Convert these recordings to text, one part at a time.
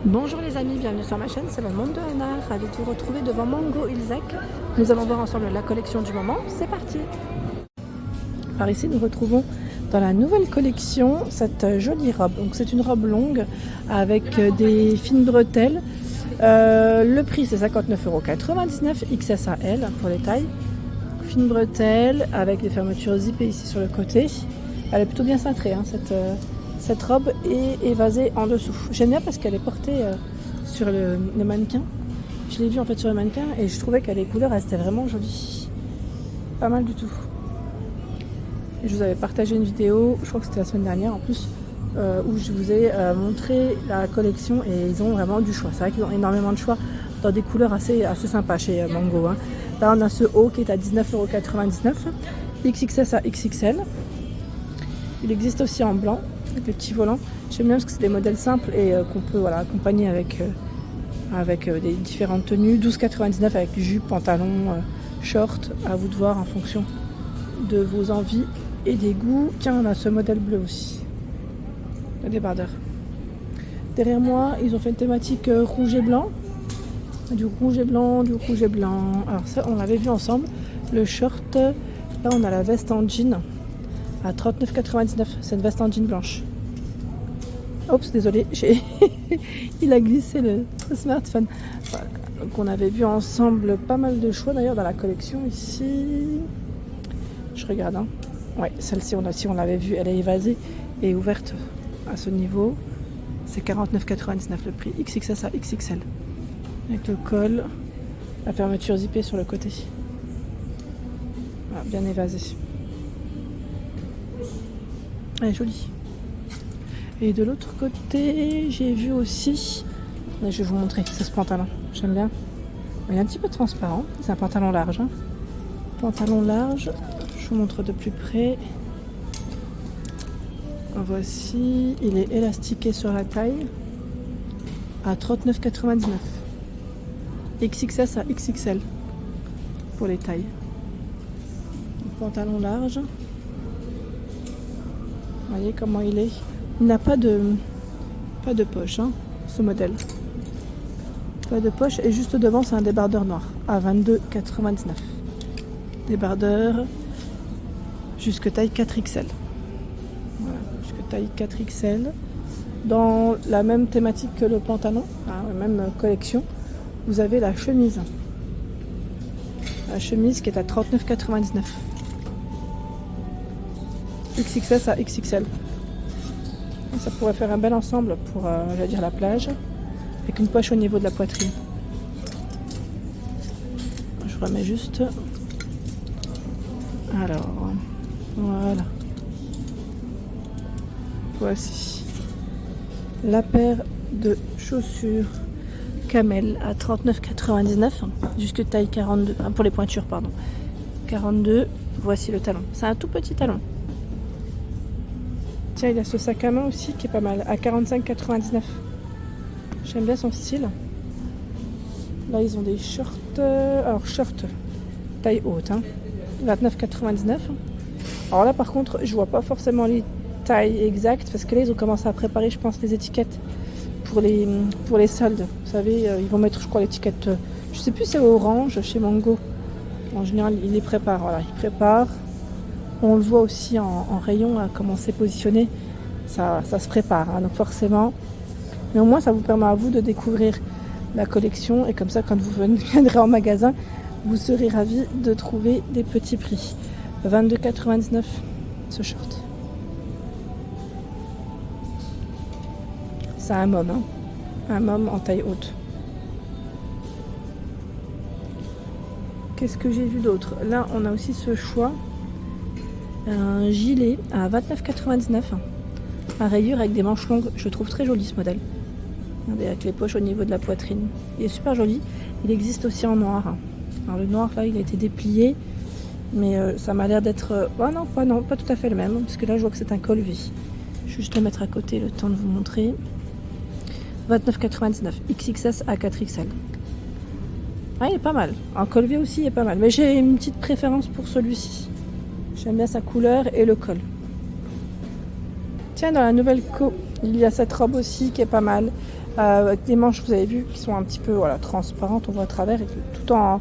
Bonjour les amis, bienvenue sur ma chaîne, c'est le monde de Anna, ravi de vous retrouver devant Mango Ilzac. Nous allons voir ensemble la collection du moment, c'est parti. Par ici nous retrouvons dans la nouvelle collection cette jolie robe. Donc c'est une robe longue avec des fines bretelles. Le prix c'est 59,99 €, XS à L pour les tailles. Fines bretelles avec des fermetures zippées ici sur le côté. Elle est plutôt bien cintrée hein, cette robe est évasée en dessous. J'aime bien parce qu'elle est portée sur le mannequin. Je l'ai vue en fait sur le mannequin et je trouvais qu'elle les couleurs elles étaient vraiment jolies. Pas mal du tout. Et je vous avais partagé une vidéo, je crois que c'était la semaine dernière en plus, où je vous ai montré la collection et ils ont vraiment du choix. C'est vrai qu'ils ont énormément de choix dans des couleurs assez sympas chez Mango. Hein. Là on a ce haut qui est à 19,99 €, XXS à XXL. Il existe aussi en blanc. Avec les petits volants. J'aime bien parce que c'est des modèles simples et qu'on peut accompagner avec des différentes tenues. 12,99 € avec jupe, pantalon, short, à vous de voir en fonction de vos envies et des goûts. Tiens, on a ce modèle bleu aussi, le débardeur. Derrière moi, ils ont fait une thématique rouge et blanc. Du rouge et blanc, du rouge et blanc. Alors ça, on l'avait vu ensemble. Le short, là on a la veste en jean. À 39,99 €, c'est une veste en jean blanche. Oups, désolé, il a glissé le smartphone. Voilà. Donc on avait vu ensemble pas mal de choix d'ailleurs dans la collection ici. Je regarde. Hein. Ouais, celle-ci on l'avait vue, elle est évasée et ouverte à ce niveau. C'est 49,99 € le prix, XXS à XXL. Avec le col, la fermeture zippée sur le côté. Voilà, bien évasée. Elle est jolie. Et de l'autre côté, j'ai vu aussi... Là, je vais vous montrer, c'est ce pantalon. J'aime bien. Il est un petit peu transparent. C'est un pantalon large. Hein. Pantalon large. Je vous montre de plus près. Voici. Il est élastiqué sur la taille. À 39,99 €. XXS à XXL. Pour les tailles. Pantalon large. Vous voyez comment il est. Il n'a pas de poche, hein, ce modèle. Pas de poche. Et juste devant, c'est un débardeur noir à 22,99 €. Débardeur jusque taille 4XL. Voilà, jusque taille 4XL. Dans la même thématique que le pantalon, hein, la même collection, vous avez la chemise. La chemise qui est à 39,99 €. XXS à XXL. Ça pourrait faire un bel ensemble pour j'allais dire la plage, avec une poche au niveau de la poitrine. Je remets juste. Alors, voilà. Voici la paire de chaussures Camel à 39,99 €, jusque taille 42, pour les pointures, pardon. 42, voici le talon. C'est un tout petit talon. Tiens, il y a ce sac à main aussi qui est pas mal, à 45,99 €. J'aime bien son style. Là, ils ont des shorts. Alors, shorts taille haute, hein, 29,99 €. Alors là, par contre, je vois pas forcément les tailles exactes parce que là, ils ont commencé à préparer, je pense, les étiquettes pour les soldes. Vous savez, ils vont mettre, je crois, l'étiquette. Je sais plus, c'est orange chez Mango. En général, ils les préparent. Voilà, ils préparent. On le voit aussi en rayon, comment c'est positionné, ça se prépare, hein, donc forcément. Mais au moins, ça vous permet à vous de découvrir la collection. Et comme ça, quand vous viendrez en magasin, vous serez ravis de trouver des petits prix. 22,99 € ce short. C'est un môme, hein, un môme en taille haute. Qu'est-ce que j'ai vu d'autre? Là, on a aussi ce choix. Un gilet à 29,99 €, à rayures avec des manches longues. Je trouve très joli ce modèle. Regardez, avec les poches au niveau de la poitrine. Il est super joli. Il existe aussi en noir. Alors le noir là, il a été déplié, mais ça m'a l'air d'être. Non, pas tout à fait le même, parce que là je vois que c'est un col V. Je vais juste le mettre à côté, le temps de vous montrer. 29,99 €, XXS à 4XL. Ah, il est pas mal. En col V aussi, il est pas mal. Mais j'ai une petite préférence pour celui-ci. J'aime bien sa couleur et le col. Tiens, dans la nouvelle co, il y a cette robe aussi qui est pas mal. avec des manches, vous avez vu, qui sont un petit peu transparentes, on voit à travers, et tout en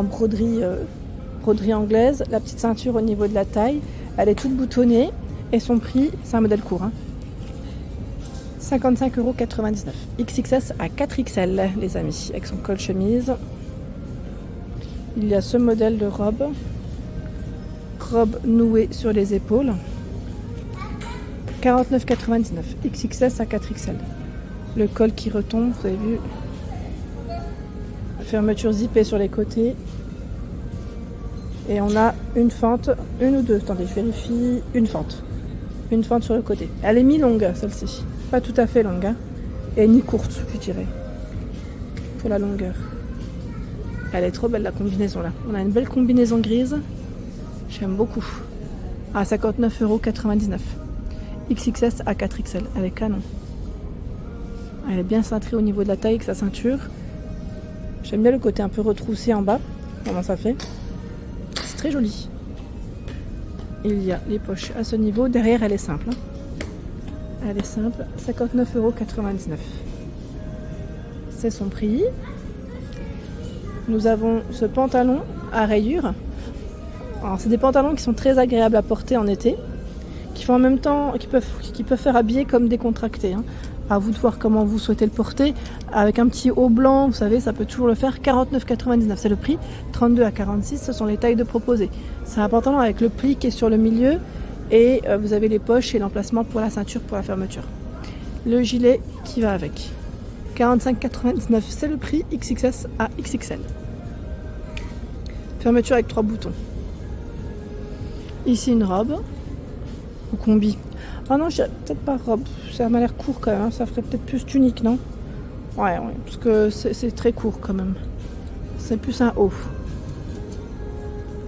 broderie, broderie anglaise. La petite ceinture au niveau de la taille, elle est toute boutonnée, et son prix, c'est un modèle court, 55,99 €. XXS à 4XL, les amis, avec son col chemise. Il y a ce modèle de robe nouée sur les épaules. 49,99 €. XXS à 4XL. Le col qui retombe, vous avez vu. Fermeture zippée sur les côtés. Et on a une fente, une ou deux. Attendez, je vérifie. Une fente. Une fente sur le côté. Elle est mi-longue, celle-ci. Pas tout à fait longue, et ni courte, je dirais, pour la longueur. Elle est trop belle, la combinaison là. On a une belle combinaison grise. J'aime beaucoup. À 59,99 €. XXS à 4XL. Elle est canon. Elle est bien cintrée au niveau de la taille avec sa ceinture. J'aime bien le côté un peu retroussé en bas. Comment ça fait? C'est très joli. Il y a les poches à ce niveau. Derrière, elle est simple. Elle est simple, 59,99 €. C'est son prix. Nous avons ce pantalon à rayures. Alors, c'est des pantalons qui sont très agréables à porter en été, qui font en même temps, qui peuvent faire habiller comme décontractés. À vous de voir comment vous souhaitez le porter. Avec un petit haut blanc, vous savez, ça peut toujours le faire. 49,99 €, c'est le prix. 32 à 46, ce sont les tailles de proposées. C'est un pantalon avec le pli qui est sur le milieu. Et vous avez les poches et l'emplacement pour la ceinture, pour la fermeture. Le gilet qui va avec. 45,99 €, c'est le prix. XXS à XXL. Fermeture avec 3 boutons. Ici une robe. Ou combi. Ah non, peut-être pas robe. Ça m'a l'air court quand même. Ça ferait peut-être plus tunique, non? Ouais, parce que c'est très court quand même. C'est plus un haut.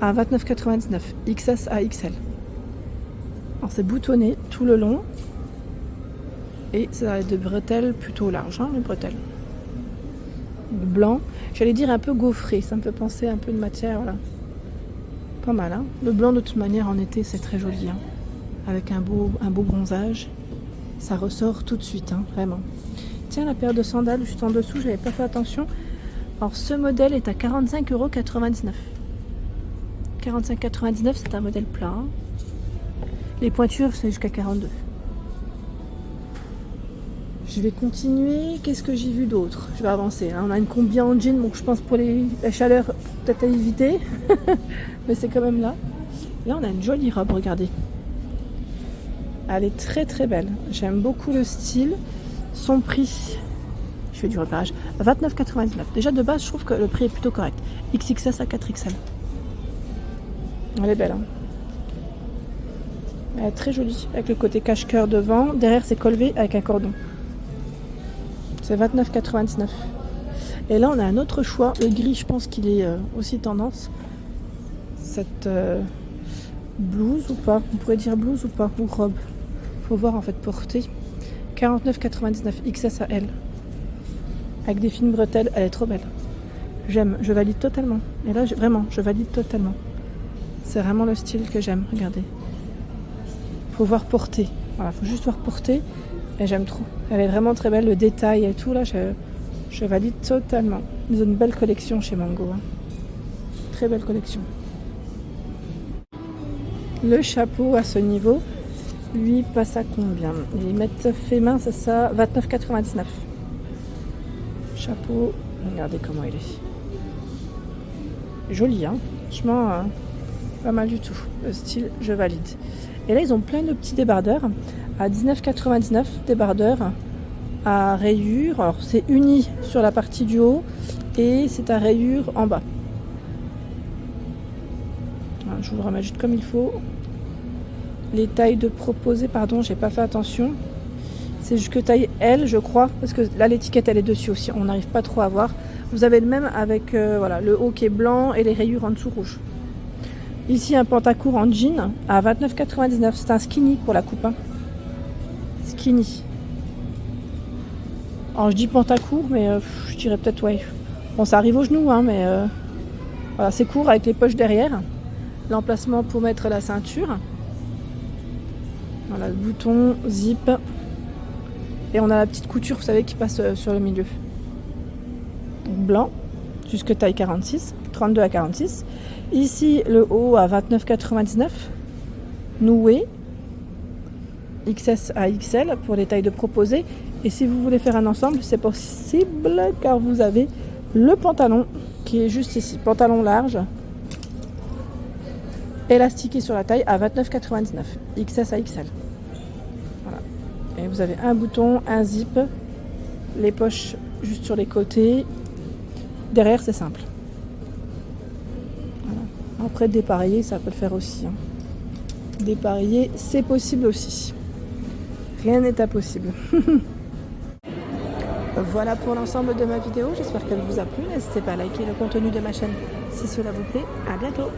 À 29,99 €. XS à XL. Alors c'est boutonné tout le long. Et ça a des bretelles plutôt larges, les bretelles. Blanc. J'allais dire un peu gaufré. Ça me fait penser un peu de matière, voilà. Pas mal, Le blanc de toute manière en été c'est très joli, Avec un beau bronzage. Ça ressort tout de suite, vraiment. Tiens, la paire de sandales juste en dessous, j'avais pas fait attention. Alors ce modèle est à 45,99 €. 45,99 €, c'est un modèle plat. Les pointures, c'est jusqu'à 42. Je vais continuer. Qu'est-ce que j'ai vu d'autre? Je vais avancer. On a une combi en jean, donc je pense pour la chaleur, peut-être à éviter. Mais c'est quand même là. Là, on a une jolie robe, regardez. Elle est très très belle. J'aime beaucoup le style. Son prix, je fais du repérage, 29,99 €. Déjà de base, je trouve que le prix est plutôt correct. XXS à 4XL. Elle est belle, Elle est très jolie, avec le côté cache-cœur devant. Derrière, c'est colvé avec un cordon. C'est 29,99 €. Et là, on a un autre choix. Le gris, je pense qu'il est aussi tendance. Cette blouse ou pas? On pourrait dire blouse ou pas? Ou robe? Faut voir en fait porter. 49,99 €. XS à L. Avec des fines bretelles. Elle est trop belle. J'aime. Je valide totalement. Et là, vraiment, je valide totalement. C'est vraiment le style que j'aime. Regardez. Faut voir porter. Voilà, faut juste voir porter. Et j'aime trop. Elle est vraiment très belle. Le détail et tout, là, je valide totalement. Ils ont une belle collection chez Mango. Très belle collection. Le chapeau à ce niveau, lui, passe à combien? Ils mettent fait main, c'est ça, 29,99 €. Chapeau, regardez comment il est. Joli, franchement, pas mal du tout. Le style, je valide. Et là, ils ont plein de petits débardeurs à 19,99 €. Débardeurs à rayures. Alors, c'est uni sur la partie du haut et c'est à rayures en bas. Voilà, je vous le remets juste comme il faut. Les tailles de proposées, pardon, j'ai pas fait attention. C'est jusque taille L, je crois, parce que là, l'étiquette, elle est dessus aussi. On n'arrive pas trop à voir. Vous avez le même avec voilà, le haut qui est blanc et les rayures en dessous rouges. Ici, un pantacourt en jean à 29,99 €. C'est un skinny pour la coupe. Skinny. Alors, je dis pantacourt, mais je dirais peut-être, ouais. Bon, ça arrive au genou, mais voilà, c'est court avec les poches derrière. L'emplacement pour mettre la ceinture. Voilà, le bouton, zip. Et on a la petite couture, vous savez, qui passe sur le milieu. Donc, blanc, jusque taille 46, 32 à 46. Ici, le haut à 29,99. Noué, XS à XL pour les tailles de proposées. Et si vous voulez faire un ensemble, c'est possible car vous avez le pantalon qui est juste ici. Pantalon large, élastiqué sur la taille à 29,99. XS à XL. Voilà. Et vous avez un bouton, un zip, les poches juste sur les côtés. Derrière, c'est simple. Voilà. Après, dépareiller, ça peut le faire aussi. Hein. Dépareiller, c'est possible aussi. Rien n'est impossible. Voilà pour l'ensemble de ma vidéo. J'espère qu'elle vous a plu. N'hésitez pas à liker le contenu de ma chaîne si cela vous plaît. À bientôt.